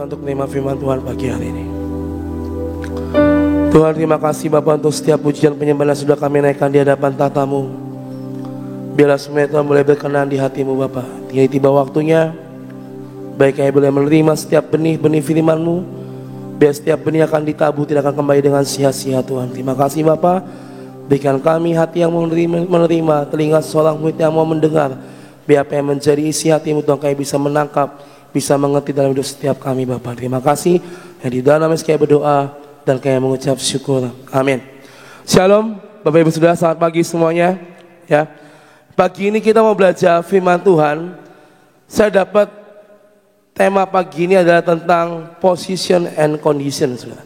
untuk menerima firman Tuhan pagi hari ini. Tuhan, terima kasih Bapa untuk setiap pujian penyembahan sudah kami naikkan di hadapan tahta-Mu. Biarlah semua Tuhan boleh berkenan di hati-Mu Bapa. Tiba waktunya, baik kami boleh menerima setiap benih-benih firman-Mu. Biar setiap benih akan ditabur, tidak akan kembali dengan sia-sia Tuhan. Terima kasih Bapa. Berikan kami hati yang mau menerima, telinga seorang murid yang mau mendengar. Biar apa yang menjadi isi hati-Mu Tuhan kami bisa menangkap, bisa mengerti dalam hidup setiap kami Bapa. Terima kasih. Yang di dalam kami berdoa dan kami mengucap syukur. Amin. Shalom Bapak Ibu Saudara, selamat pagi semuanya. Ya, pagi ini kita mau belajar firman Tuhan. Saya dapat tema pagi ini adalah tentang position and condition. Saudara,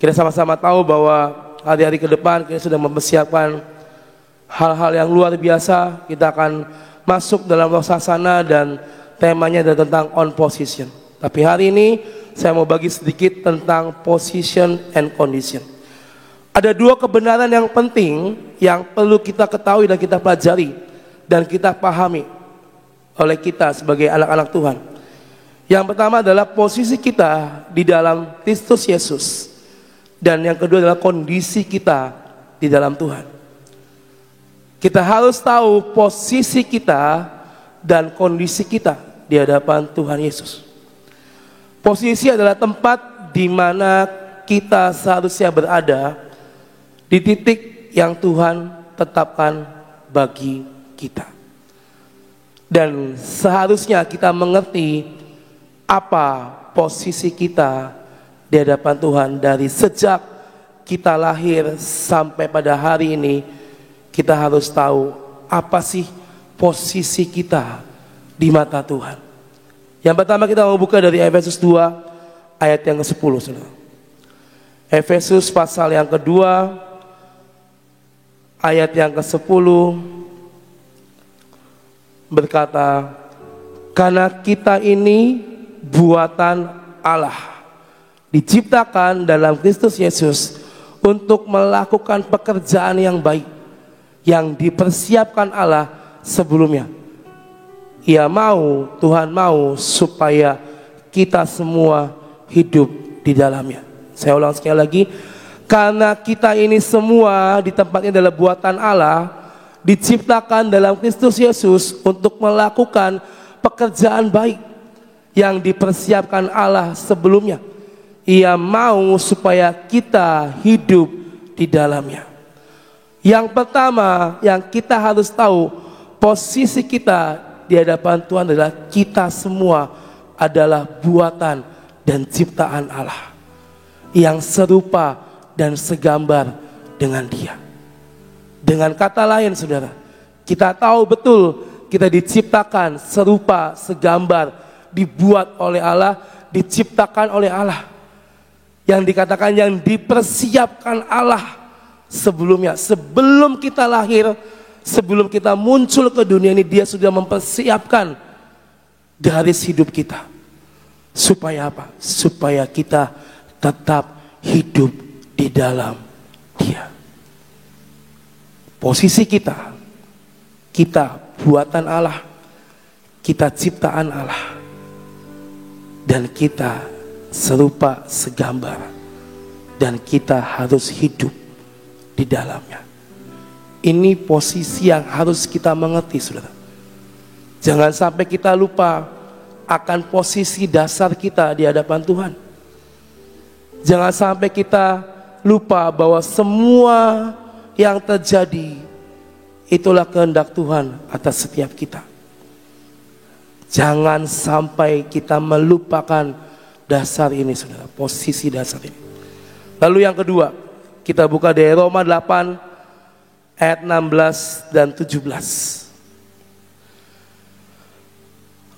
kita sama-sama tahu bahwa hari-hari ke depan kita sudah mempersiapkan hal-hal yang luar biasa. Kita akan masuk dalam Rosasana dan temanya adalah tentang on position. Tapi hari ini saya mau bagi sedikit tentang position and condition. Ada dua kebenaran yang penting yang perlu kita ketahui dan kita pelajari dan kita pahami oleh kita sebagai anak-anak Tuhan. Yang pertama adalah posisi kita di dalam Kristus Yesus, dan yang kedua adalah kondisi kita di dalam Tuhan. Kita harus tahu posisi kita dan kondisi kita di hadapan Tuhan Yesus. Posisi adalah tempat di mana kita seharusnya berada di titik yang Tuhan tetapkan bagi kita. Dan seharusnya kita mengerti apa posisi kita di hadapan Tuhan dari sejak kita lahir sampai pada hari ini. Kita harus tahu apa sih posisi kita di mata Tuhan. Yang pertama kita mau buka dari Efesus 2 ayat yang ke-10 saudara. Efesus pasal yang kedua ayat yang ke-10 berkata, karena kita ini buatan Allah, diciptakan dalam Kristus Yesus untuk melakukan pekerjaan yang baik yang dipersiapkan Allah sebelumnya. Tuhan mau supaya kita semua hidup di dalamnya. Saya ulang sekali lagi, karena kita ini semua di tempat ini adalah buatan Allah, diciptakan dalam Kristus Yesus untuk melakukan pekerjaan baik yang dipersiapkan Allah sebelumnya. Ia mau supaya kita hidup di dalamnya. Yang pertama yang kita harus tahu, posisi kita di hadapan Tuhan adalah kita semua adalah buatan dan ciptaan Allah yang serupa dan segambar dengan Dia. Dengan kata lain saudara, kita tahu betul kita diciptakan serupa, segambar, dibuat oleh Allah, diciptakan oleh Allah. Yang dikatakan yang dipersiapkan Allah sebelumnya. Sebelum kita lahir, sebelum kita muncul ke dunia ini, Dia sudah mempersiapkan garis hidup kita. Supaya apa? Supaya kita tetap hidup di dalam Dia. Posisi kita buatan Allah, kita ciptaan Allah, dan kita serupa, segambar, dan kita harus hidup di dalamnya. Ini posisi yang harus kita mengerti saudara. Jangan sampai kita lupa akan posisi dasar kita di hadapan Tuhan. Jangan sampai kita lupa bahwa semua yang terjadi itulah kehendak Tuhan atas setiap kita. Jangan sampai kita melupakan dasar ini saudara, posisi dasar ini. Lalu yang kedua, kita buka dari Roma 8 ayat 16 dan 17.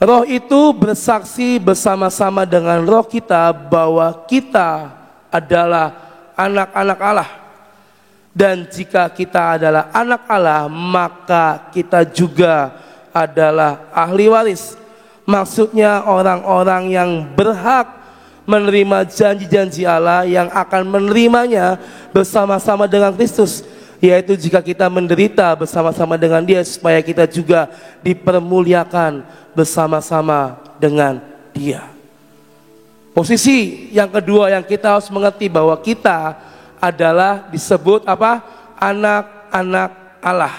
Roh itu bersaksi bersama-sama dengan roh kita bahwa kita adalah anak-anak Allah. Dan jika kita adalah anak Allah, maka kita juga adalah ahli waris. Maksudnya orang-orang yang berhak menerima janji-janji Allah, yang akan menerimanya bersama-sama dengan Kristus. Yaitu jika kita menderita bersama-sama dengan Dia, supaya kita juga dipermuliakan bersama-sama dengan Dia. Posisi yang kedua yang kita harus mengerti bahwa kita adalah disebut apa? Anak-anak Allah.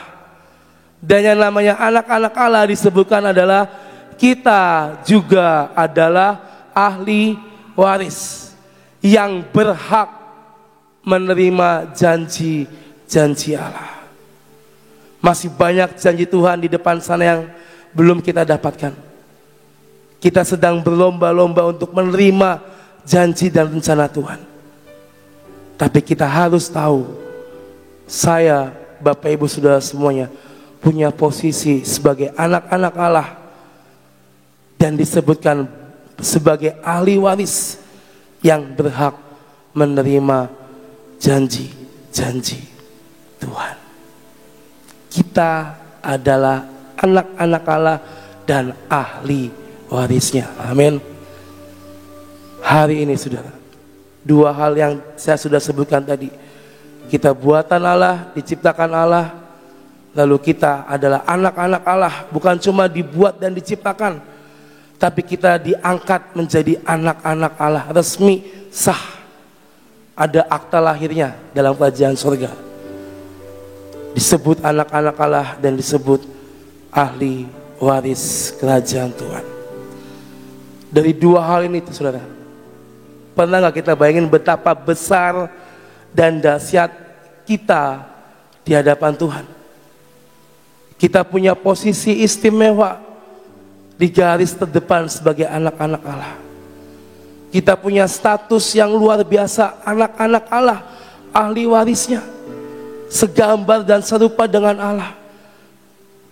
Dan yang namanya anak-anak Allah disebutkan adalah kita juga adalah ahli waris yang berhak menerima janji-janji Allah. Masih banyak janji Tuhan di depan sana yang belum kita dapatkan. Kita sedang berlomba-lomba untuk menerima janji dan rencana Tuhan. Tapi kita harus tahu, saya, Bapak Ibu Saudara semuanya punya posisi sebagai anak-anak Allah dan disebutkan sebagai ahli waris yang berhak menerima janji-janji Tuhan. Kita adalah anak-anak Allah dan ahli warisnya. Amin. Hari ini saudara, dua hal yang saya sudah sebutkan tadi. Kita buatan Allah, diciptakan Allah. Lalu kita adalah anak-anak Allah, bukan cuma dibuat dan diciptakan, tapi kita diangkat menjadi anak-anak Allah, resmi, sah. Ada akta lahirnya dalam kerajaan surga. Disebut anak-anak Allah dan disebut ahli waris kerajaan Tuhan. Dari dua hal ini saudara, pernah gak kita bayangin betapa besar dan dahsyat kita di hadapan Tuhan? Kita punya posisi istimewa di garis terdepan sebagai anak-anak Allah. Kita punya status yang luar biasa, anak-anak Allah, ahli warisnya, segambar dan serupa dengan Allah.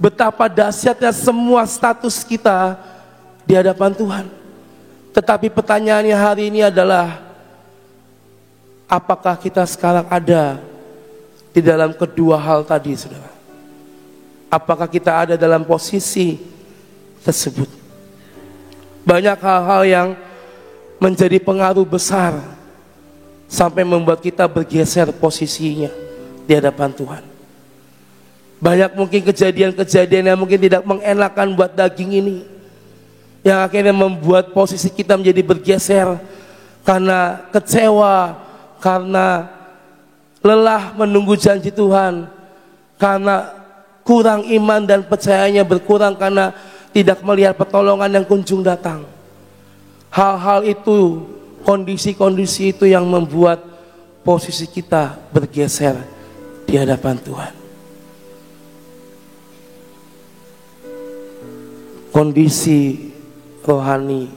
Betapa dahsyatnya semua status kita di hadapan Tuhan. Tetapi pertanyaannya hari ini adalah, apakah kita sekarang ada di dalam kedua hal tadi, saudara? Apakah kita ada dalam posisi tersebut? Banyak hal-hal yang menjadi pengaruh besar sampai membuat kita bergeser posisinya di hadapan Tuhan. Banyak mungkin kejadian-kejadian yang mungkin tidak mengenakan buat daging ini, yang akhirnya membuat posisi kita menjadi bergeser karena kecewa, karena lelah menunggu janji Tuhan, karena kurang iman dan percayanya berkurang karena tidak melihat pertolongan yang kunjung datang. Hal-hal itu, kondisi-kondisi itu yang membuat posisi kita bergeser di hadapan Tuhan. Kondisi rohani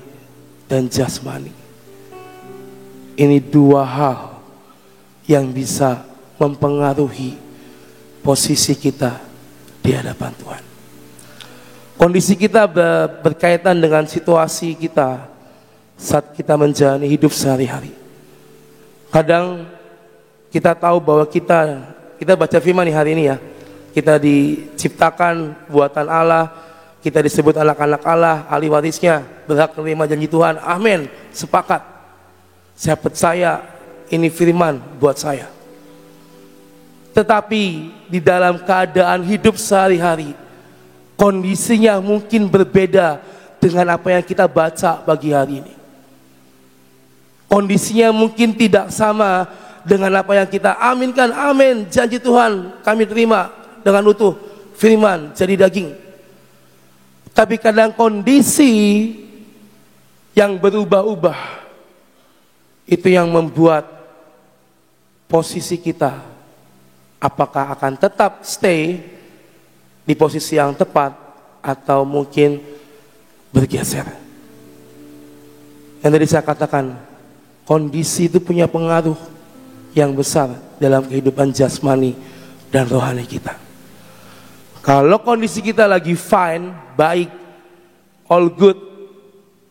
dan jasmani, ini dua hal yang bisa mempengaruhi posisi kita di hadapan Tuhan. Kondisi kita berkaitan dengan situasi kita saat kita menjalani hidup sehari-hari. Kadang kita tahu bahwa kita baca firman hari ini ya, kita diciptakan buatan Allah, kita disebut anak-anak Allah, ahli warisnya, berhak menerima janji Tuhan. Amin, sepakat. Saya percaya ini firman buat saya. Tetapi di dalam keadaan hidup sehari-hari, kondisinya mungkin berbeda dengan apa yang kita baca pagi hari ini. Kondisinya mungkin tidak sama dengan apa yang kita aminkan. Amin, janji Tuhan kami terima dengan utuh, firman jadi daging. Tapi kadang kondisi yang berubah-ubah itu yang membuat posisi kita apakah akan tetap stay di posisi yang tepat atau mungkin bergeser. Yang tadi saya katakan, kondisi itu punya pengaruh yang besar dalam kehidupan jasmani dan rohani kita. Kalau kondisi kita lagi fine, baik, all good,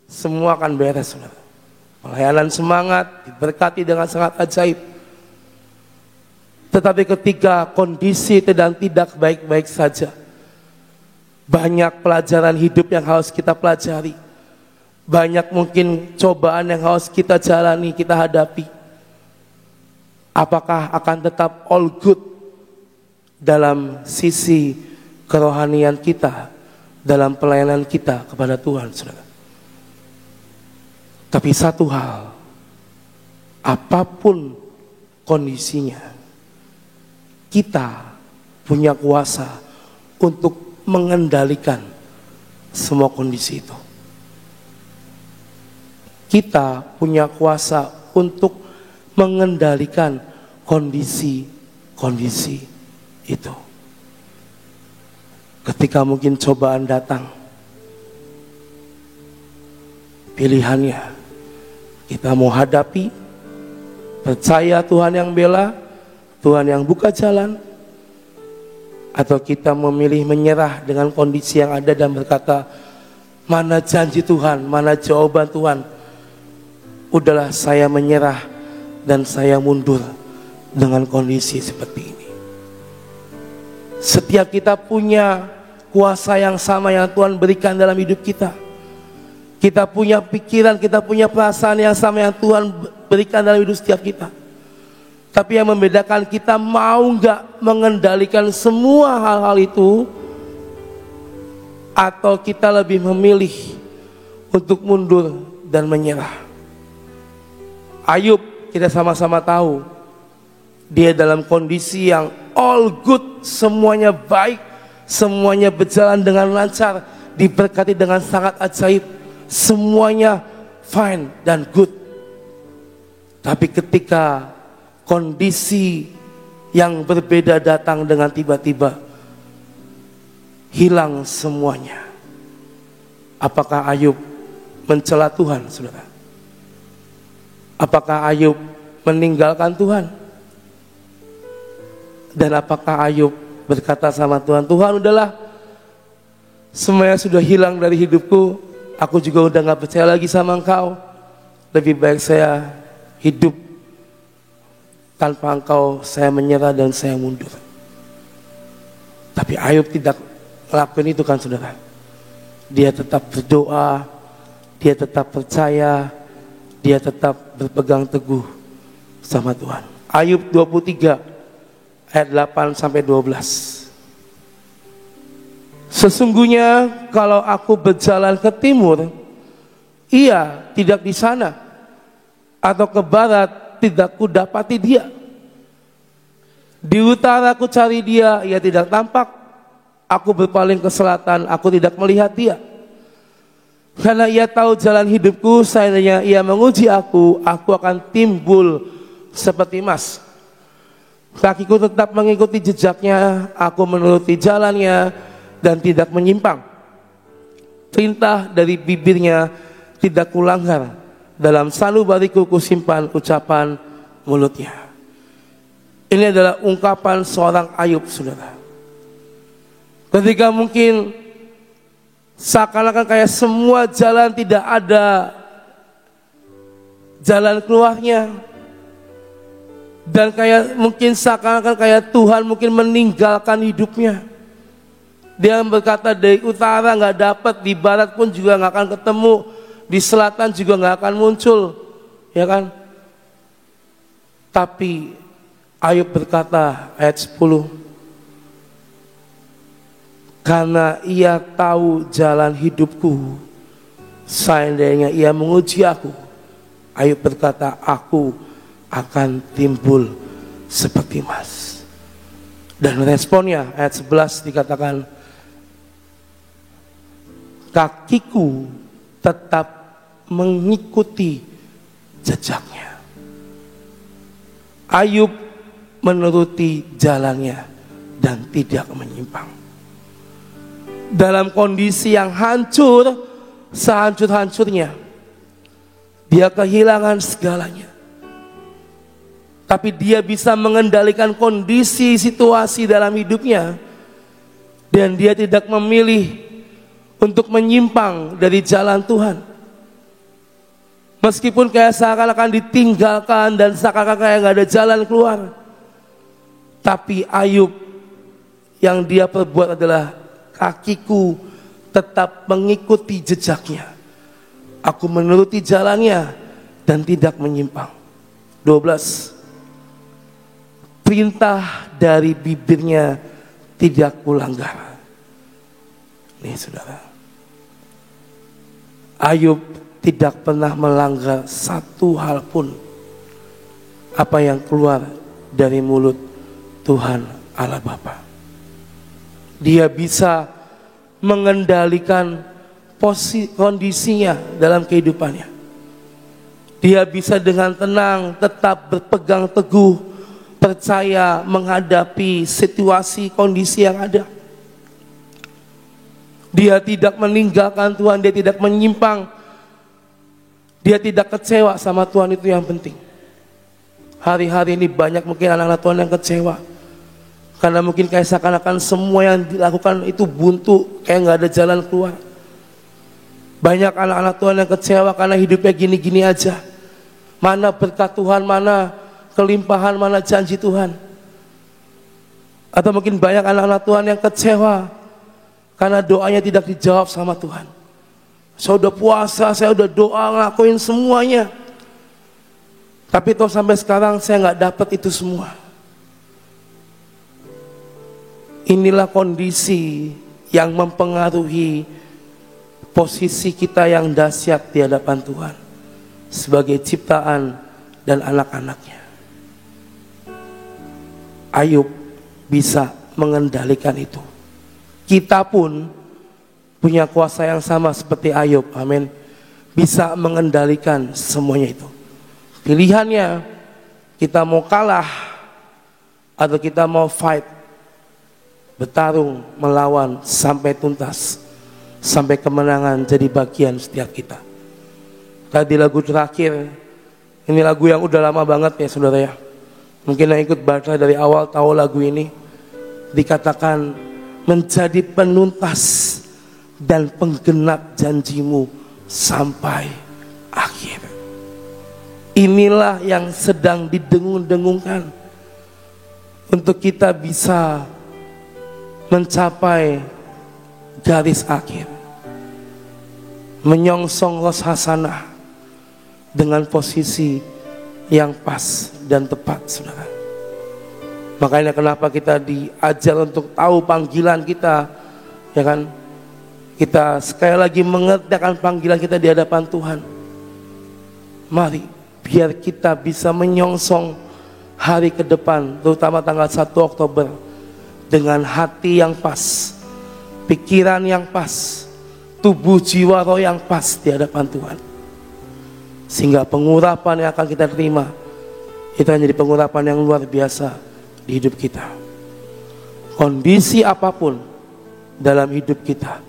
semua akan beres. Pelayanan semangat, diberkati dengan sangat ajaib. Tetapi ketika kondisi sedang tidak baik-baik saja, banyak pelajaran hidup yang harus kita pelajari. Banyak mungkin cobaan yang harus kita jalani, kita hadapi. Apakah akan tetap all good dalam sisi kerohanian kita, dalam pelayanan kita kepada Tuhan, saudara? Tapi satu hal, apapun kondisinya, kita punya kuasa untuk mengendalikan semua kondisi itu. Kita punya kuasa untuk mengendalikan kondisi-kondisi itu. Ketika mungkin cobaan datang, pilihannya kita mau hadapi, percaya Tuhan yang bela, Tuhan yang buka jalan, atau kita memilih menyerah dengan kondisi yang ada dan berkata, mana janji Tuhan, mana jawaban Tuhan, udahlah saya menyerah dan saya mundur dengan kondisi seperti ini. Setiap kita punya kuasa yang sama yang Tuhan berikan dalam hidup kita. Kita punya pikiran, kita punya perasaan yang sama yang Tuhan berikan dalam hidup setiap kita. Tapi yang membedakan kita mau nggak mengendalikan semua hal-hal itu, atau kita lebih memilih untuk mundur dan menyerah. Ayub, kita sama-sama tahu, dia dalam kondisi yang all good, semuanya baik, semuanya berjalan dengan lancar, diberkati dengan sangat ajaib, semuanya fine dan good. Tapi ketika kondisi yang berbeda datang dengan tiba-tiba, hilang semuanya. Apakah Ayub mencela Tuhan, saudara? Apakah Ayub meninggalkan Tuhan? Dan apakah Ayub berkata sama Tuhan, Tuhan udahlah, semuanya sudah hilang dari hidupku, aku juga udah gak percaya lagi sama Engkau, lebih baik saya hidup tanpa Engkau, saya menyerah dan saya mundur. Tapi Ayub tidak lakukan itu kan, saudara. Dia tetap berdoa, dia tetap percaya, dia tetap berpegang teguh sama Tuhan. Ayub 23 ayat 8 sampai 12. Sesungguhnya kalau aku berjalan ke timur, ia tidak di sana, atau ke barat, tidak ku dapati dia. Di utara ku cari dia, ia tidak tampak. Aku berpaling ke selatan, aku tidak melihat dia. Karena ia tahu jalan hidupku, seandainya ia menguji aku akan timbul seperti emas. Kakiku tetap mengikuti jejaknya, aku menuruti jalannya dan tidak menyimpang. Perintah dari bibirnya tidak kulanggar, dalam sanubariku kusimpan ucapan mulutnya. Ini adalah ungkapan seorang Ayub, saudara. Ketika mungkin seakan-akan kayak semua jalan tidak ada jalan keluarnya, dan kayak mungkin seakan-akan kayak Tuhan mungkin meninggalkan hidupnya. Dia berkata dari utara nggak dapat, di barat pun juga nggak akan ketemu, di selatan juga nggak akan muncul, ya kan? Tapi Ayub berkata ayat 10, karena ia tahu jalan hidupku, seandainya ia menguji aku, Ayub berkata, aku akan timbul seperti emas. Dan responnya ayat 11 dikatakan, kakiku tetap mengikuti jejaknya. Ayub menuruti jalannya dan tidak menyimpang. Dalam kondisi yang hancur, sehancur-hancurnya, dia kehilangan segalanya. Tapi dia bisa mengendalikan kondisi situasi dalam hidupnya, dan dia tidak memilih untuk menyimpang dari jalan Tuhan. Meskipun kayak seakan-akan ditinggalkan dan seakan-akan kayak gak ada jalan keluar, tapi Ayub yang dia perbuat adalah, kakiku tetap mengikuti jejaknya, aku menuruti jalannya dan tidak menyimpang. 12. Perintah dari bibirnya tidak kulanggar. Nih saudara, Ayub tidak pernah melanggar satu hal pun apa yang keluar dari mulut Tuhan Allah Bapa. Dia bisa mengendalikan kondisinya dalam kehidupannya. Dia bisa dengan tenang tetap berpegang teguh, percaya menghadapi situasi kondisi yang ada. Dia tidak meninggalkan Tuhan, dia tidak menyimpang, dia tidak kecewa sama Tuhan, itu yang penting. Hari-hari ini banyak mungkin anak-anak Tuhan yang kecewa karena mungkin kayak seakan-akan semua yang dilakukan itu buntu, kayak gak ada jalan keluar. Banyak anak-anak Tuhan yang kecewa karena hidupnya gini-gini aja. Mana berkat Tuhan, mana kelimpahan, mana janji Tuhan. Atau mungkin banyak anak-anak Tuhan yang kecewa karena doanya tidak dijawab sama Tuhan. Saya udah puasa, saya udah doa, ngelakuin semuanya, tapi toh sampai sekarang saya nggak dapat itu semua. Inilah kondisi yang mempengaruhi posisi kita yang dahsyat di hadapan Tuhan sebagai ciptaan dan anak-anaknya. Ayub bisa mengendalikan itu. Kita pun punya kuasa yang sama seperti Ayub, amin. Bisa mengendalikan semuanya itu. Pilihannya, kita mau kalah atau kita mau fight, bertarung, melawan sampai tuntas, sampai kemenangan jadi bagian setiap kita. Tadi lagu terakhir, ini lagu yang udah lama banget ya saudara ya. Mungkin yang ikut baca dari awal tahu lagu ini. Dikatakan menjadi penuntas dan penggenap janjimu sampai akhir. Inilah yang sedang didengung-dengungkan untuk kita bisa mencapai garis akhir, menyongsong Rosh Hasanah dengan posisi yang pas dan tepat, saudara. Makanya kenapa kita diajar untuk tahu panggilan kita, ya kan? Kita sekali lagi mengerti panggilan kita di hadapan Tuhan. Mari, biar kita bisa menyongsong hari ke depan, terutama tanggal 1 Oktober, dengan hati yang pas, pikiran yang pas, tubuh jiwa roh yang pas di hadapan Tuhan. Sehingga pengurapan yang akan kita terima, itu menjadi pengurapan yang luar biasa di hidup kita. Kondisi apapun dalam hidup kita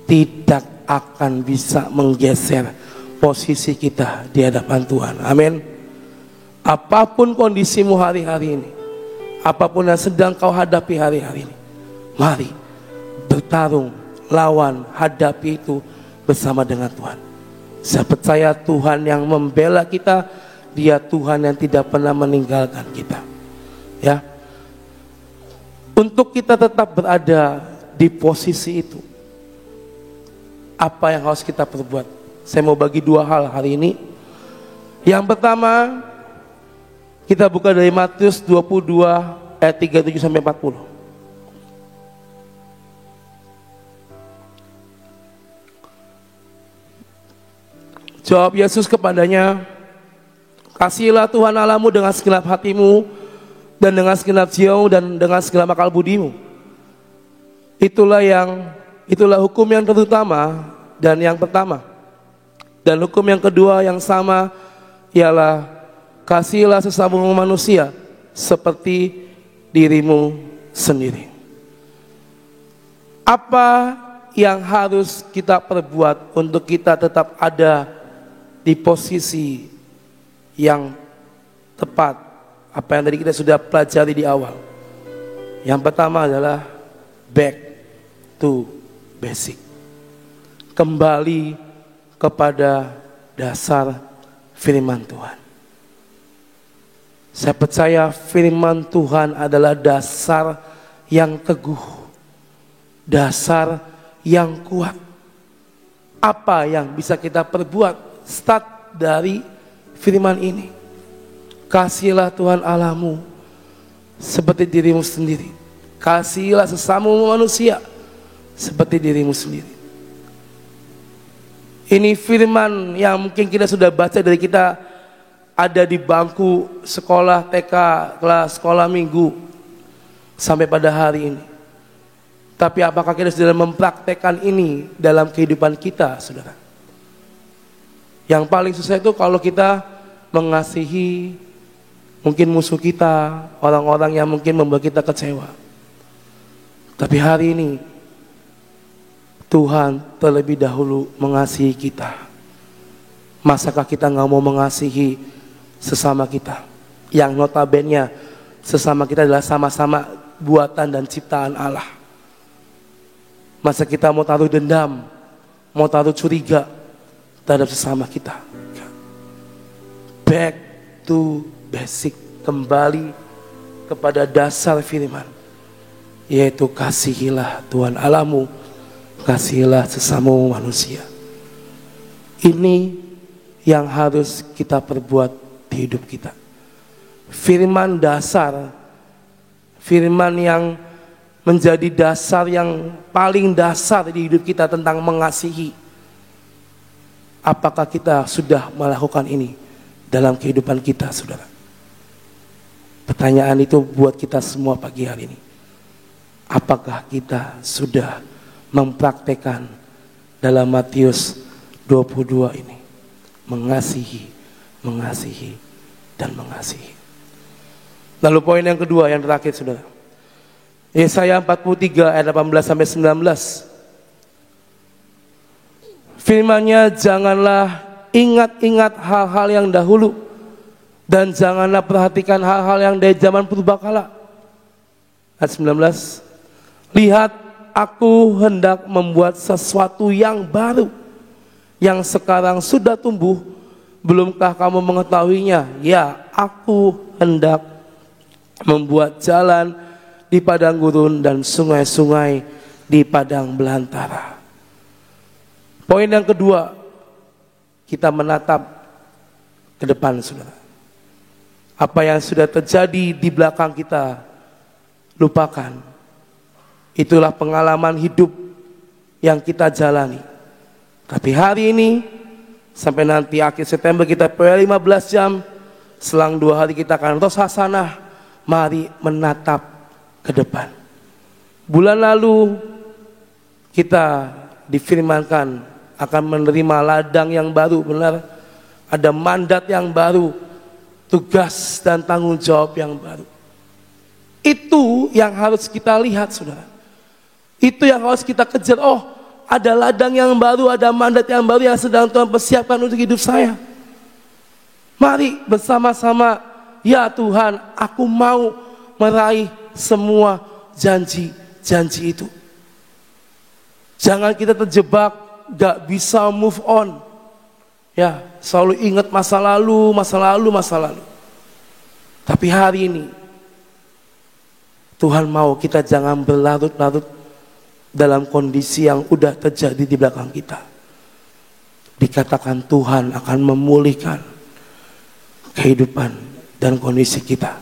tidak akan bisa menggeser posisi kita di hadapan Tuhan. Amin. Apapun kondisimu hari-hari ini, apapun yang sedang kau hadapi hari-hari ini, mari bertarung, lawan, hadapi itu bersama dengan Tuhan. Saya percaya Tuhan yang membela kita, Dia Tuhan yang tidak pernah meninggalkan kita. Ya, untuk kita tetap berada di posisi itu, apa yang harus kita perbuat? Saya mau bagi dua hal hari ini. Yang pertama, kita buka dari Matius 22 ayat 37 sampai 40. Jawab Yesus kepadanya, kasihilah Tuhan Allahmu dengan segenap hatimu, dan dengan segenap jiwamu, dan dengan segenap akal budimu. Itulah hukum yang terutama dan yang pertama. Dan hukum yang kedua yang sama ialah kasihilah sesamamu manusia seperti dirimu sendiri. Apa yang harus kita perbuat untuk kita tetap ada di posisi yang tepat? Apa yang tadi kita sudah pelajari di awal. Yang pertama adalah back to basic. Kembali kepada dasar firman Tuhan. Saya percaya firman Tuhan adalah dasar yang teguh, dasar yang kuat. Apa yang bisa kita perbuat? Start dari firman ini. Kasihilah Tuhan Allahmu seperti dirimu sendiri. Kasihilah sesamamu manusia seperti dirimu sendiri. Ini firman yang mungkin kita sudah baca dari kita ada di bangku sekolah TK, kelas sekolah minggu sampai pada hari ini. Tapi apakah kita sudah mempraktekkan ini dalam kehidupan kita, saudara? Yang paling susah itu kalau kita mengasihi mungkin musuh kita, orang-orang yang mungkin membuat kita kecewa. Tapi hari ini Tuhan terlebih dahulu mengasihi kita. Masakah kita nggak mau mengasihi sesama kita, yang notabene sesama kita adalah sama-sama buatan dan ciptaan Allah? Masa kita mau taruh dendam, mau taruh curiga terhadap sesama kita? Back to basic, kembali kepada dasar firman, yaitu kasihilah Tuhan Allahmu, kasihilah sesamamu manusia. Ini yang harus kita perbuat di hidup kita. Firman dasar, firman yang menjadi dasar yang paling dasar di hidup kita tentang mengasihi. Apakah kita sudah melakukan ini dalam kehidupan kita, saudara? Pertanyaan itu buat kita semua pagi hari ini. Apakah kita sudah mempraktekkan dalam Matius 22 ini? Mengasihi, mengasihi, dan mengasihi. Lalu poin yang kedua, yang terakhir, saudara. Yesaya 43 ayat 18 sampai 19. Firman-Nya, janganlah ingat-ingat hal-hal yang dahulu, dan janganlah perhatikan hal-hal yang dari zaman purbakala. Ayat 19. Lihat, aku hendak membuat sesuatu yang baru, yang sekarang sudah tumbuh. Belumkah kamu mengetahuinya? Ya, aku hendak membuat jalan di padang gurun dan sungai-sungai di padang belantara. Poin yang kedua, kita menatap ke depan, saudara. Apa yang sudah terjadi di belakang kita, lupakan. Itulah pengalaman hidup yang kita jalani. Tapi hari ini, sampai nanti akhir September kita punya 15 jam, selang 2 hari kita akan Rosh Hasanah. Mari menatap ke depan. Bulan lalu kita difirmankan akan menerima ladang yang baru, benar? Ada mandat yang baru, tugas dan tanggung jawab yang baru. Itu yang harus kita lihat, saudara. Itu yang harus kita kejar. Oh, ada ladang yang baru, ada mandat yang baru yang sedang Tuhan persiapkan untuk hidup saya. Mari bersama-sama, ya Tuhan, aku mau meraih semua janji-janji itu. Jangan kita terjebak, gak bisa move on. Ya, selalu ingat masa lalu, masa lalu, masa lalu. Tapi hari ini, Tuhan mau kita jangan berlarut-larut dalam kondisi yang udah terjadi di belakang kita. Dikatakan Tuhan akan memulihkan kehidupan dan kondisi kita.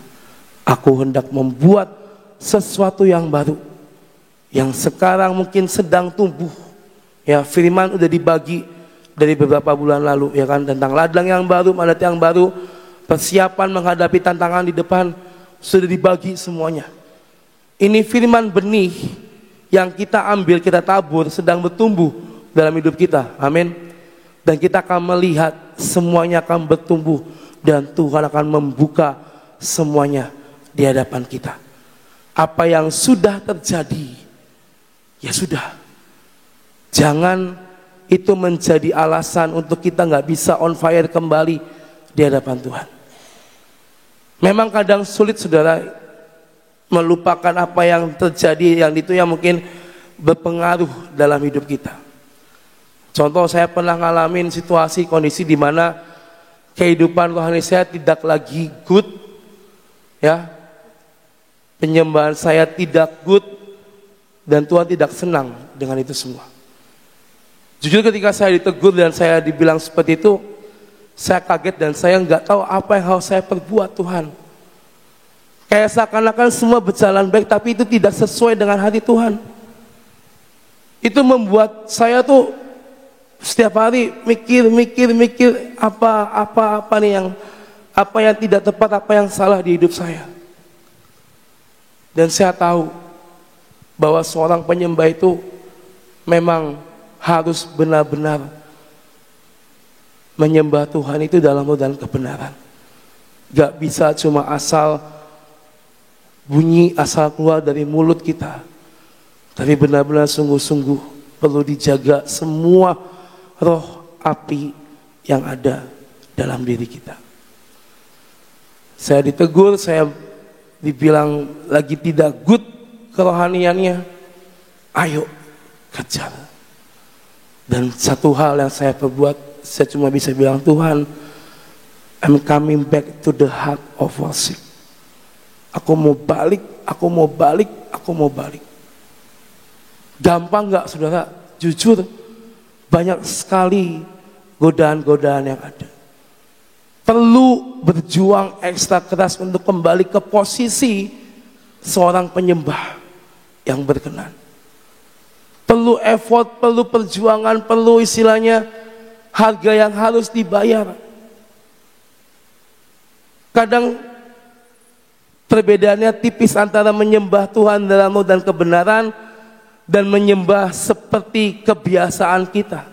Aku hendak membuat sesuatu yang baru, yang sekarang mungkin sedang tumbuh. Ya, firman udah dibagi dari beberapa bulan lalu, ya kan, tentang ladang yang baru, mandat yang baru, persiapan menghadapi tantangan di depan, sudah dibagi semuanya. Ini firman benih yang kita ambil, kita tabur, sedang bertumbuh dalam hidup kita. Amin. Dan kita akan melihat semuanya akan bertumbuh, dan Tuhan akan membuka semuanya di hadapan kita. Apa yang sudah terjadi, ya sudah. Jangan itu menjadi alasan untuk kita gak bisa on fire kembali di hadapan Tuhan. Memang kadang sulit, saudara, melupakan apa yang terjadi, yang itu yang mungkin berpengaruh dalam hidup kita. Contoh, saya pernah ngalamin situasi, kondisi di mana kehidupan rohani saya tidak lagi good, ya, penyembahan saya tidak good, dan Tuhan tidak senang dengan itu semua. Jujur, ketika saya ditegur dan saya dibilang seperti itu, saya kaget dan saya nggak tahu apa yang harus saya perbuat, Tuhan. Kayak seakan-akan semua berjalan baik, tapi itu tidak sesuai dengan hati Tuhan. Itu membuat saya tuh Setiap hari mikir apa nih yang tidak tepat, apa yang salah di hidup saya. Dan saya tahu bahwa seorang penyembah itu memang harus benar-benar menyembah Tuhan itu dalam dan kebenaran. Gak bisa cuma asal bunyi, asal keluar dari mulut kita, tapi benar-benar sungguh-sungguh perlu dijaga semua roh api yang ada dalam diri kita. Saya ditegur, saya dibilang lagi tidak good kerohaniannya, ayo kejar. Dan satu hal yang saya perbuat, saya cuma bisa bilang, Tuhan, I'm coming back to the heart of worship. Aku mau balik. Gampang gak saudara? Jujur, banyak sekali godaan-godaan yang ada. Perlu berjuang ekstra keras untuk kembali ke posisi seorang penyembah yang berkenan. Perlu effort, perlu perjuangan, perlu istilahnya harga yang harus dibayar. Kadang perbedaannya tipis antara menyembah Tuhan dalam roh dan kebenaran dan menyembah seperti kebiasaan kita.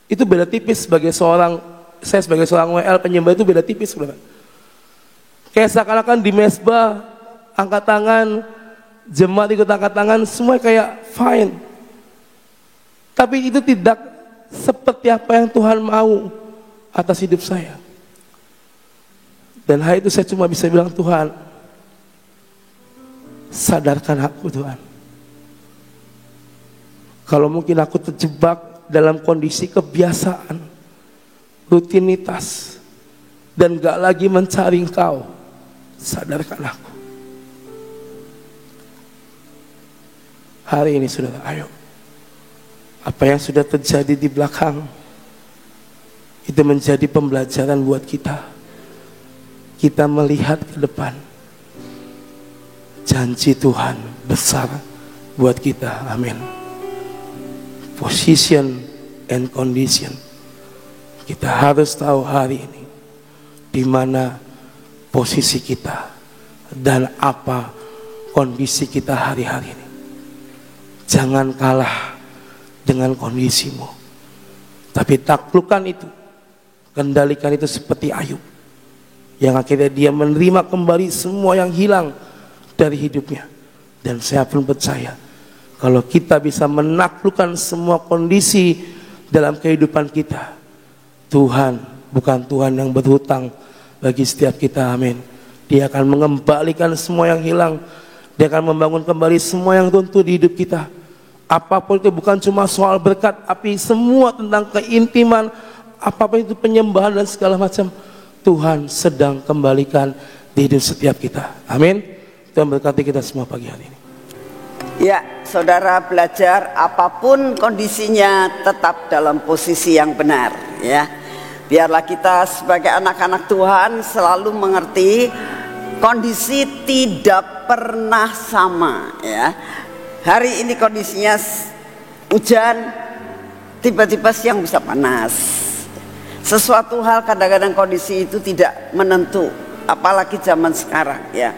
Itu beda tipis. Saya sebagai seorang WL penyembah itu beda tipis, saudara. Kayak seakan-akan di mesbah angkat tangan, jemaat ikut angkat tangan, semua kayak fine. Tapi itu tidak seperti apa yang Tuhan mau atas hidup saya. Dan hal itu saya cuma bisa bilang, Tuhan, sadarkan aku Tuhan. Kalau mungkin aku terjebak dalam kondisi kebiasaan, rutinitas, dan gak lagi mencari Engkau, sadarkan aku. Hari ini saudara, ayo. Apa yang sudah terjadi di belakang, itu menjadi pembelajaran buat kita. Kita melihat ke depan. Janji Tuhan besar buat kita, amin. Position and condition. Kita harus tahu hari ini di mana posisi kita dan apa kondisi kita hari-hari ini. Jangan kalah dengan kondisimu, tapi taklukkan itu, kendalikan itu seperti Ayub, yang akhirnya dia menerima kembali semua yang hilang dari hidupnya. Dan saya pun percaya kalau kita bisa menaklukkan semua kondisi dalam kehidupan kita, Tuhan bukan Tuhan yang berhutang bagi setiap kita, amin. Dia akan mengembalikan semua yang hilang. Dia akan membangun kembali semua yang runtuh di hidup kita. Apapun itu, bukan cuma soal berkat, tapi semua tentang keintiman, apapun itu penyembahan dan segala macam, Tuhan sedang kembalikan di hidup setiap kita, amin. Tuhan berkati kita semua pagi hari ini. Ya, saudara belajar apapun kondisinya tetap dalam posisi yang benar, ya. Biarlah kita sebagai anak-anak Tuhan selalu mengerti kondisi tidak pernah sama, ya. Hari ini kondisinya hujan, tiba-tiba siang bisa panas. Sesuatu hal kadang-kadang kondisi itu tidak menentu, apalagi zaman sekarang, ya.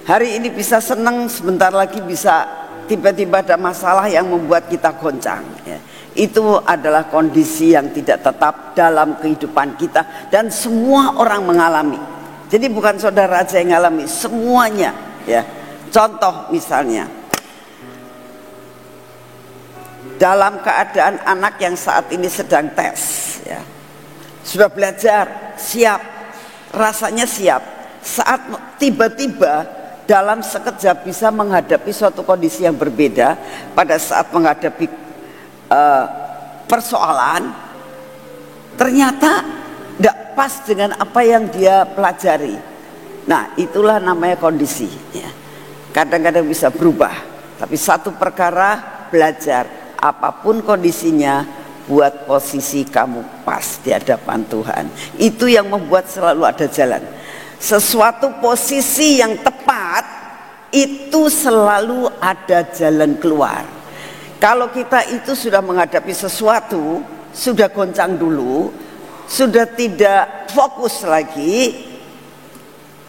Hari ini bisa senang, sebentar lagi bisa tiba-tiba ada masalah yang membuat kita goncang, ya. Itu adalah kondisi yang tidak tetap dalam kehidupan kita dan semua orang mengalami. Jadi bukan saudara aja yang mengalami, semuanya, ya. Contoh misalnya, dalam keadaan anak yang saat ini sedang tes, ya, sudah belajar, siap, rasanya siap, saat tiba-tiba dalam sekejap bisa menghadapi suatu kondisi yang berbeda. Pada saat menghadapi persoalan, ternyata tidak pas dengan apa yang dia pelajari. Nah, itulah namanya kondisi, ya. Kadang-kadang bisa berubah, tapi satu perkara, belajar apapun kondisinya, buat posisi kamu pas di hadapan Tuhan. Itu yang membuat selalu ada jalan. Sesuatu posisi yang tepat itu selalu ada jalan keluar. Kalau kita itu sudah menghadapi sesuatu, sudah goncang dulu, sudah tidak fokus lagi,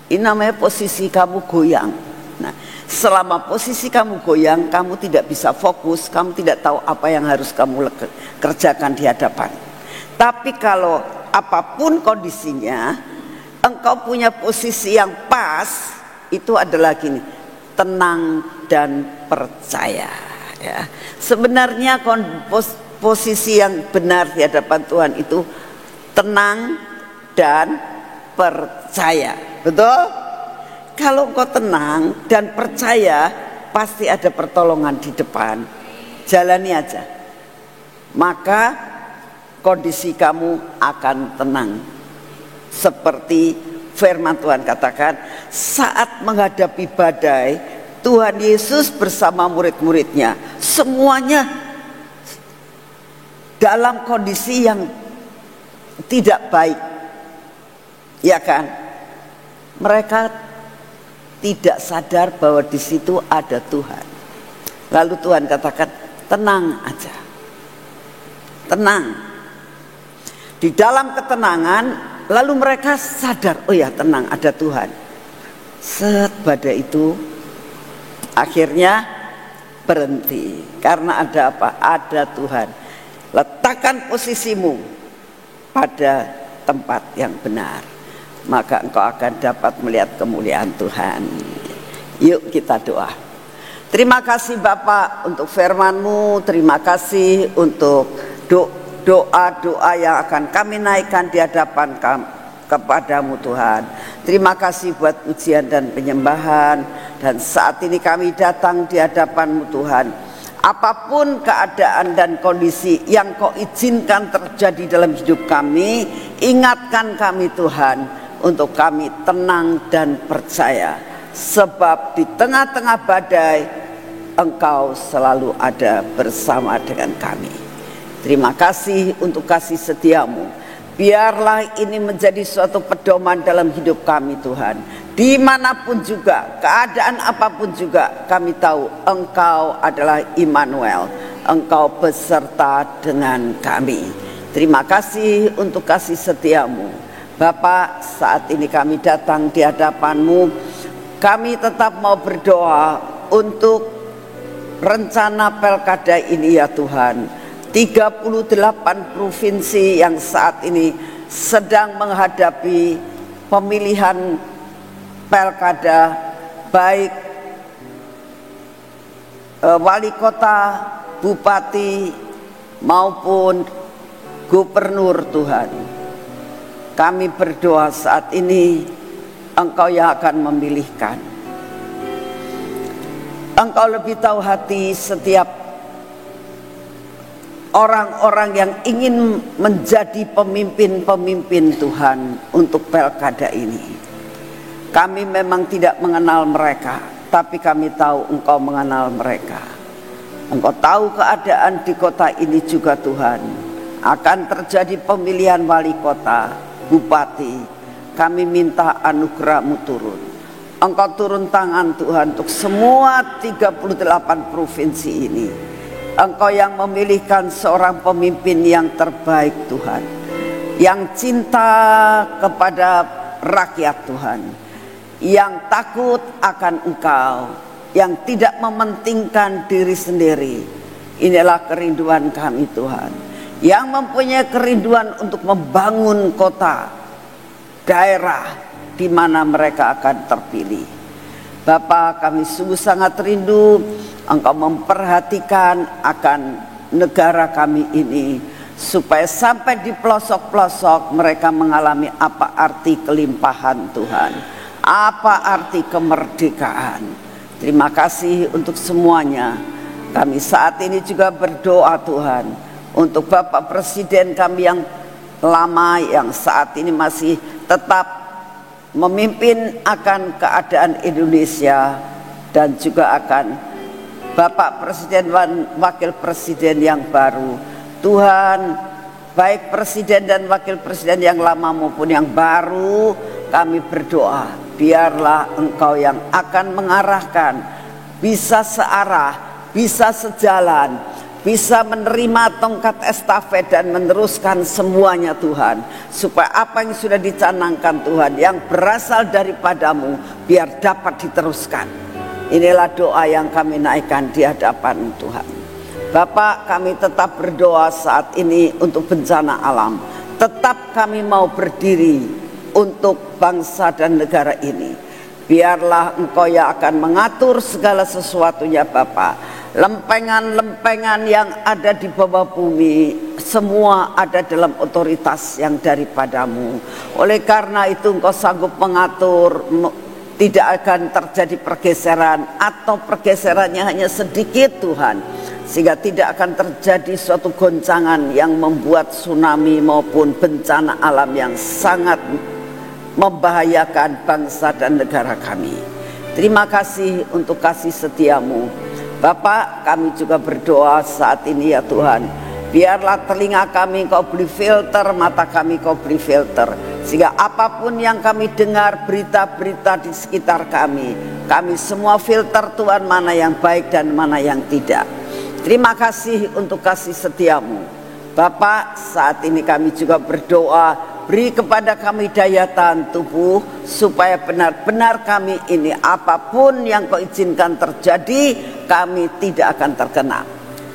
ini namanya posisi kamu goyang. Nah, selama posisi kamu goyang, kamu tidak bisa fokus, kamu tidak tahu apa yang harus kamu kerjakan di hadapan. Tapi kalau apapun kondisinya, engkau punya posisi yang pas, itu adalah gini, tenang dan percaya. Ya. Sebenarnya posisi yang benar di hadapan Tuhan itu tenang dan percaya. Betul? Kalau engkau tenang dan percaya, pasti ada pertolongan di depan. Jalani aja. Maka kondisi kamu akan tenang. Seperti firman Tuhan katakan, saat menghadapi badai, Tuhan Yesus bersama murid-muridnya, semuanya dalam kondisi yang tidak baik. Ya kan? Mereka tidak sadar bahwa di situ ada Tuhan. Lalu Tuhan katakan, tenang aja. Tenang. Di dalam ketenangan, lalu mereka sadar, oh ya tenang, ada Tuhan. Badai itu akhirnya berhenti. Karena ada apa? Ada Tuhan. Letakkan posisimu pada tempat yang benar, maka engkau akan dapat melihat kemuliaan Tuhan. Yuk kita doa. Terima kasih Bapak untuk firman-Mu. Terima kasih untuk doa-doa yang akan kami naikkan di hadapan kepadamu Tuhan. Terima kasih buat pujian dan penyembahan. Dan saat ini kami datang di hadapan-Mu Tuhan. Apapun keadaan dan kondisi yang Kau izinkan terjadi dalam hidup kami, ingatkan kami Tuhan, untuk kami tenang dan percaya. Sebab di tengah-tengah badai, Engkau selalu ada bersama dengan kami. Terima kasih untuk kasih setia-Mu. Biarlah ini menjadi suatu pedoman dalam hidup kami Tuhan. Dimanapun juga, keadaan apapun juga, kami tahu Engkau adalah Immanuel. Engkau beserta dengan kami. Terima kasih untuk kasih setia-Mu. Bapak, saat ini kami datang di hadapan-Mu. Kami tetap mau berdoa untuk rencana Pelkada ini ya Tuhan. 38 provinsi yang saat ini sedang menghadapi pemilihan Pelkada, baik wali kota, bupati maupun gubernur Tuhan. Kami berdoa saat ini Engkau yang akan memilihkan. Engkau lebih tahu hati setiap orang-orang yang ingin menjadi pemimpin-pemimpin Tuhan untuk Pelkada ini. Kami memang tidak mengenal mereka, tapi kami tahu Engkau mengenal mereka. Engkau tahu keadaan di kota ini juga Tuhan. Akan terjadi pemilihan wali kota, bupati. Kami minta anugerah-Mu turun. Engkau turun tangan Tuhan untuk semua 38 provinsi ini. Engkau yang memilihkan seorang pemimpin yang terbaik Tuhan. Yang cinta kepada rakyat Tuhan. Yang takut akan Engkau, yang tidak mementingkan diri sendiri. Inilah kerinduan kami Tuhan, yang mempunyai kerinduan untuk membangun kota, daerah di mana mereka akan terpilih. Bapa, kami sungguh sangat rindu Engkau memperhatikan akan negara kami ini, supaya sampai di pelosok-pelosok mereka mengalami apa arti kelimpahan Tuhan, apa arti kemerdekaan. Terima kasih untuk semuanya. Kami saat ini juga berdoa Tuhan untuk Bapak Presiden kami yang lama, yang saat ini masih tetap memimpin akan keadaan Indonesia, dan juga akan Bapak Presiden dan Wakil Presiden yang baru. Tuhan, baik Presiden dan Wakil Presiden yang lama maupun yang baru, kami berdoa, biarlah Engkau yang akan mengarahkan, bisa searah, bisa sejalan, bisa menerima tongkat estafet dan meneruskan semuanya Tuhan, supaya apa yang sudah dicanangkan Tuhan yang berasal daripadamu biar dapat diteruskan. Inilah doa yang kami naikkan di hadapan Tuhan. Bapak, kami tetap berdoa saat ini untuk bencana alam. Tetap kami mau berdiri untuk bangsa dan negara ini. Biarlah Engkau yang akan mengatur segala sesuatunya Bapak. Lempengan-lempengan yang ada di bawah bumi semua ada dalam otoritas yang daripadamu. Oleh karena itu Engkau sanggup mengatur, tidak akan terjadi pergeseran, atau pergeserannya hanya sedikit Tuhan, sehingga tidak akan terjadi suatu goncangan yang membuat tsunami maupun bencana alam yang sangat membahayakan bangsa dan negara kami. Terima kasih untuk kasih setiamu Bapak. Kami juga berdoa saat ini ya Tuhan, biarlah telinga kami Kau beri filter, mata kami Kau beri filter, sehingga apapun yang kami dengar, berita-berita di sekitar kami semua filter Tuhan, mana yang baik dan mana yang tidak. Terima kasih untuk kasih setiamu Bapak. Saat ini kami juga berdoa, beri kepada kami daya tahan tubuh, supaya benar-benar kami ini apapun yang Kau izinkan terjadi, kami tidak akan terkena.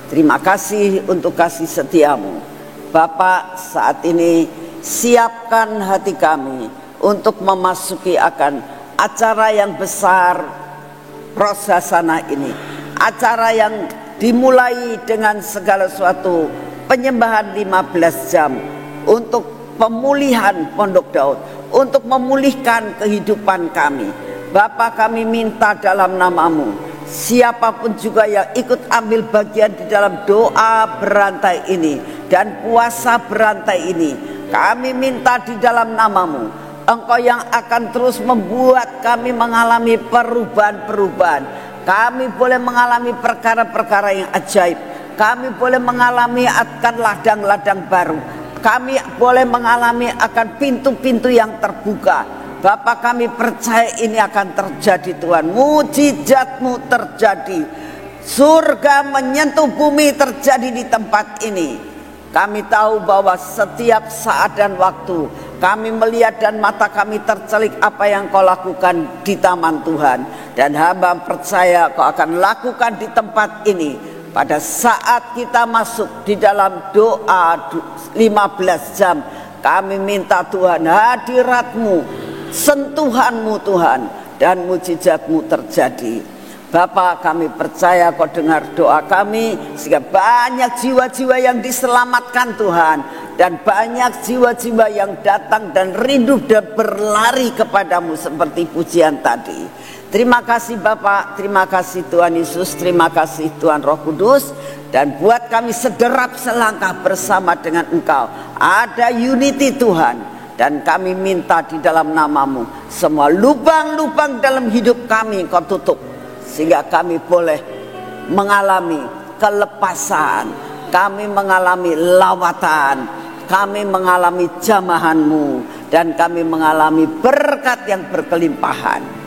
Terima kasih untuk kasih setiamu Bapak. Saat ini siapkan hati kami untuk memasuki akan acara yang besar Prosasana ini, acara yang dimulai dengan segala sesuatu penyembahan 15 jam untuk pemulihan Pondok Daud, untuk memulihkan kehidupan kami. Bapak, kami minta dalam nama-Mu, siapapun juga yang ikut ambil bagian di dalam doa berantai ini dan puasa berantai ini, kami minta di dalam nama-Mu, Engkau yang akan terus membuat kami mengalami perubahan-perubahan. Kami boleh mengalami perkara-perkara yang ajaib, kami boleh mengalami akan ladang-ladang baru, kami boleh mengalami akan pintu-pintu yang terbuka. Bapak, kami percaya ini akan terjadi Tuhan. Mujizat-Mu terjadi, surga menyentuh bumi terjadi di tempat ini. Kami tahu bahwa setiap saat dan waktu kami melihat dan mata kami tercelik apa yang Kau lakukan di taman Tuhan. Dan hamba percaya Kau akan lakukan di tempat ini pada saat kita masuk di dalam doa 15 jam. Kami minta Tuhan hadirat-Mu, sentuhan-Mu Tuhan, dan mujizat-Mu terjadi. Bapak, kami percaya Kau dengar doa kami, sehingga banyak jiwa-jiwa yang diselamatkan Tuhan, dan banyak jiwa-jiwa yang datang dan rindu dan berlari kepadamu seperti pujian tadi. Terima kasih Bapak, terima kasih Tuhan Yesus, terima kasih Tuhan Roh Kudus, dan buat kami sederap selangkah bersama dengan Engkau. Ada unity Tuhan, dan kami minta di dalam nama-Mu, semua lubang-lubang dalam hidup kami Kau tutup, sehingga kami boleh mengalami kelepasan, kami mengalami lawatan, kami mengalami jamahan-Mu, dan kami mengalami berkat yang berkelimpahan.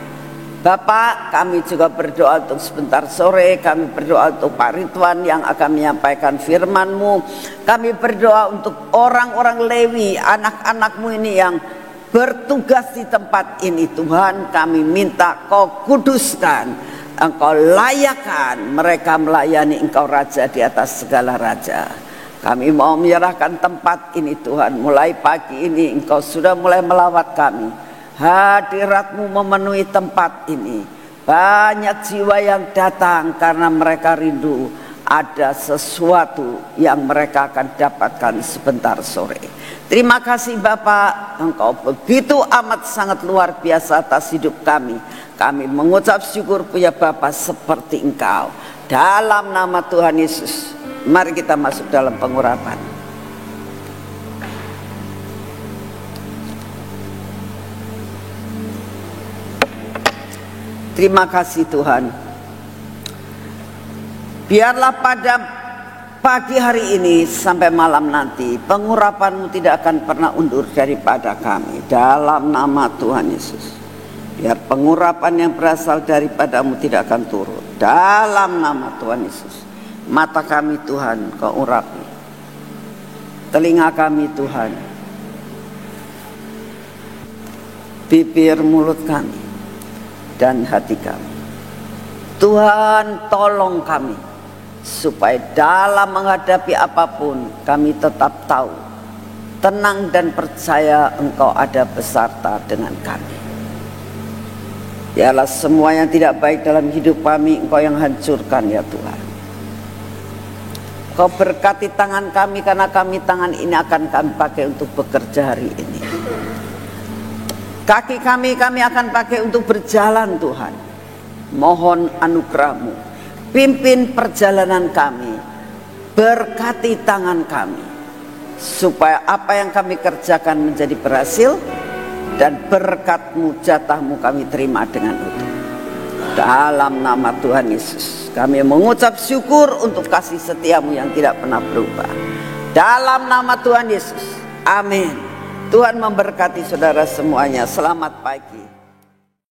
Bapak, kami juga berdoa untuk sebentar sore, kami berdoa untuk Pak Ridwan yang akan menyampaikan firman-Mu. Kami berdoa untuk orang-orang Lewi, anak-anak-Mu ini yang bertugas di tempat ini. Tuhan, kami minta Kau kuduskan, Engkau layakkan mereka melayani Engkau Raja di atas segala raja. Kami mau menyerahkan tempat ini Tuhan. Mulai pagi ini Engkau sudah mulai melawat kami. Hadirat-Mu memenuhi tempat ini. Banyak jiwa yang datang karena mereka rindu ada sesuatu yang mereka akan dapatkan sebentar sore. Terima kasih Bapak, Engkau begitu amat sangat luar biasa atas hidup kami. Kami mengucap syukur punya Bapa seperti Engkau. Dalam nama Tuhan Yesus, mari kita masuk dalam pengurapan. Terima kasih Tuhan. Biarlah pada pagi hari ini sampai malam nanti pengurapan-Mu tidak akan pernah undur daripada kami. Dalam nama Tuhan Yesus, biar pengurapan yang berasal daripada-Mu tidak akan turun. Dalam nama Tuhan Yesus, Mata kami Tuhan Kau urapi, telinga kami Tuhan, bibir mulut kami dan hati kami. Tuhan tolong kami supaya dalam menghadapi apapun kami tetap tahu, tenang dan percaya Engkau ada beserta dengan kami. Biarlah semua yang tidak baik dalam hidup kami Engkau yang hancurkan ya Tuhan. Kau berkati tangan kami, karena kami tangan ini akan kami pakai untuk bekerja hari ini. Kaki kami akan pakai untuk berjalan Tuhan. Mohon anugerah-Mu, pimpin perjalanan kami, berkati tangan kami, supaya apa yang kami kerjakan menjadi berhasil, dan berkat-Mu, jatah-Mu kami terima dengan utuh. Dalam nama Tuhan Yesus kami mengucap syukur untuk kasih setia-Mu yang tidak pernah berubah. Dalam nama Tuhan Yesus, amin. Tuhan memberkati saudara semuanya. Selamat pagi.